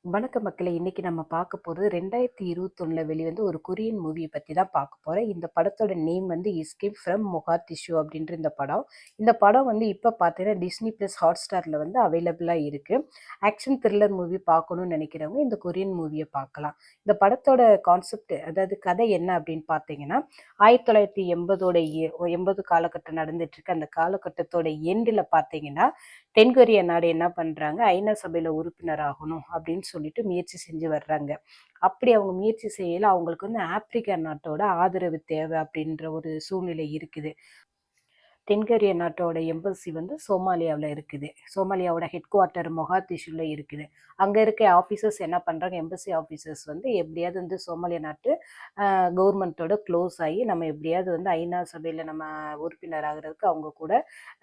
வணக்க மக்களே! இன்னைக்கு நம்ம பார்க்க போறது 2021ல வெளிவந்த ஒரு கொரியன் மூவிய பத்தி தான் பார்க்க போறோம். இந்த படத்தோட நேம் வந்து எஸ்கேப் ஃப்ரம் மொகாதிஷு அப்படின்ற இந்த படம். இந்த படம் வந்து இப்ப பார்த்தீங்கன்னா, டிஸ்னி பிளஸ் ஹாட்ஸ்டார்ல வந்து அவைலபிளா இருக்கு. ஆக்ஷன் த்ரில்லர் மூவி பார்க்கணும்னு நினைக்கிறவங்க இந்த கொரியன் மூவிய பார்க்கலாம். இந்த படத்தோட கான்செப்ட் அதாவது கதை என்ன அப்படின்னு பார்த்தீங்கன்னா, 1980ஓட 80 காலகட்டம் நடந்துட்டு இருக்கு. அந்த காலகட்டத்தோட எண்டுல பார்த்தீங்கன்னா, தென்கொரிய நாடு என்ன பண்றாங்க, ஐநா சபையில உறுப்பினர் ஆகணும் அப்படின்னு சொல்லிட்டு முயற்சி செஞ்சு வர்றாங்க. அப்படி அவங்க முயற்சி செய்யல அவங்களுக்கு வந்து ஆப்பிரிக்கா நாட்டோட ஆதரவு தேவை அப்படின்ற ஒரு சூழ்நிலை இருக்குது. தென்கொரிய நாட்டோட எம்பசி வந்து சோமாலியாவில் இருக்குது. சோமாலியாவோட ஹெட் குவார்ட்டர் மொகாதிஷுல இருக்குது. அங்கே இருக்க ஆஃபீஸர்ஸ் என்ன பண்ணுறாங்க, எம்பசி ஆஃபீஸர்ஸ் வந்து எப்படியாவது வந்து சோமாலியா நாட்டு கவர்மெண்ட்டோட க்ளோஸ் ஆகி நம்ம எப்படியாவது வந்து ஐநா சபையில் நம்ம உறுப்பினர் ஆகிறதுக்கு அவங்க கூட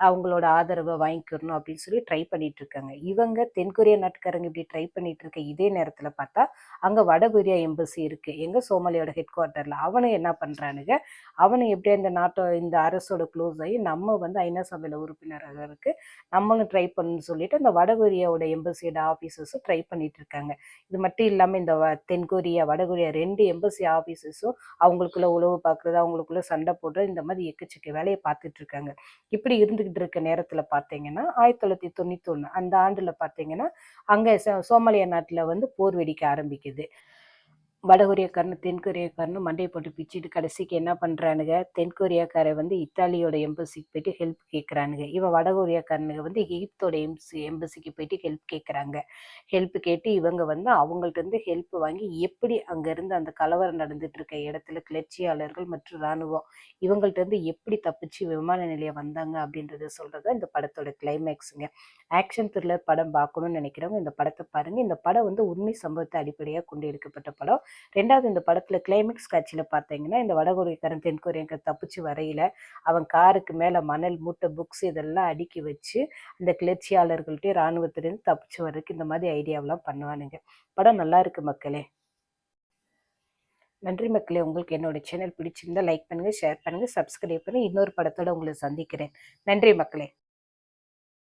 அவங்களோட ஆதரவை வாங்கிக்கணும் அப்படின்னு சொல்லி ட்ரை பண்ணிட்டு இருக்காங்க. இவங்க தென்கொரிய நாட்டுக்காரங்க இப்படி ட்ரை பண்ணிட்டு இருக்க இதே நேரத்தில் பார்த்தா அங்கே வடகொரியா எம்பசி இருக்குது எங்கள் சோமாலியாவோட ஹெட் குவார்ட்டரில். அவனும் என்ன பண்ணுறானுங்க, அவனும் எப்படியா இந்த நாட்டோ இந்த அரசோட க்ளோஸ் ஆகி நம்ம வந்து ஐநா சபையில் உறுப்பினராகிறதுக்கு நம்மளும் ட்ரை பண்ணணும்னு சொல்லிட்டு அந்த வடகொரியாவோட எம்பசியோட ஆஃபீஸர்ஸும் ட்ரை பண்ணிட்டு இருக்காங்க. இது மட்டும் இல்லாமல் இந்த தென்கொரியா வடகொரியா 2 எம்பசி ஆஃபீஸர்ஸும் அவங்களுக்குள்ள உளவு பார்க்குறது, அவங்களுக்குள்ள சண்டை போடுறது, இந்த மாதிரி எக்கச்சக்க வேலையை பார்த்துட்டு இருக்காங்க. இப்படி இருந்துகிட்டு இருக்க நேரத்தில் பார்த்தீங்கன்னா 1991 அந்த ஆண்டில் பார்த்தீங்கன்னா அங்கே சோமாலியா நாட்டில் வந்து போர் வெடிக்க ஆரம்பிக்குது. வடகொரியாக்காரனும் தென்கொரியாக்காரனும் மண்டையை போட்டு பிச்சுட்டு கடைசிக்கு என்ன பண்ணுறானுங்க, தென்கொரியாக்காரன் வந்து இத்தாலியோட எம்பசிக்கு போயிட்டு ஹெல்ப் கேட்குறானுங்க. இவன் வடகொரியாக்காரனுங்க வந்து எகிப்தோட எம்பசிக்கு போயிட்டு ஹெல்ப் கேட்குறாங்க. ஹெல்ப் கேட்டு இவங்க வந்து அவங்கள்ட்ட இருந்து ஹெல்ப் வாங்கி எப்படி அங்கேருந்து அந்த கலவரம் நடந்துட்டு இருக்க இடத்துல கிளர்ச்சியாளர்கள் மற்றும் இராணுவம் இவங்கள்ட்ட இருந்து எப்படி தப்பிச்சு விமான நிலையம் வந்தாங்க அப்படின்றத சொல்றது இந்த படத்தோட கிளைமேக்ஸுங்க. ஆக்ஷன் த்ரில்லர் படம் பார்க்கணும்னு நினைக்கிறவங்க இந்த படத்தை பாருங்க. இந்த படம் வந்து உண்மை சம்பவத்தை அடிப்படையாக கொண்டு எடுக்கப்பட்ட படம். 2வது இந்த படத்துல கிளைமேக்ஸ் காட்சியில பார்த்தீங்கன்னா, இந்த வடகொரியக்காரன் தென்கொரியக்காரன் தப்பிச்சு வரையில, அவன் காருக்கு மேல மணல் மூட்டை, புக்ஸ் இதெல்லாம் அடுக்கி வச்சு, அந்த கிளர்ச்சியாளர்கள்ட்டயும் இராணுவத்திலேருந்து தப்பிச்சு வர்றதுக்கு இந்த மாதிரி ஐடியாவெல்லாம் பண்ணுவானுங்க. படம் நல்லா இருக்கு மக்களே! நன்றி மக்களே! உங்களுக்கு என்னோட சேனல் பிடிச்சிருந்தா லைக் பண்ணுங்க, ஷேர் பண்ணுங்க, சப்ஸ்கிரைப் பண்ணுங்க. இன்னொரு படத்தோட உங்களை சந்திக்கிறேன். நன்றி மக்களே!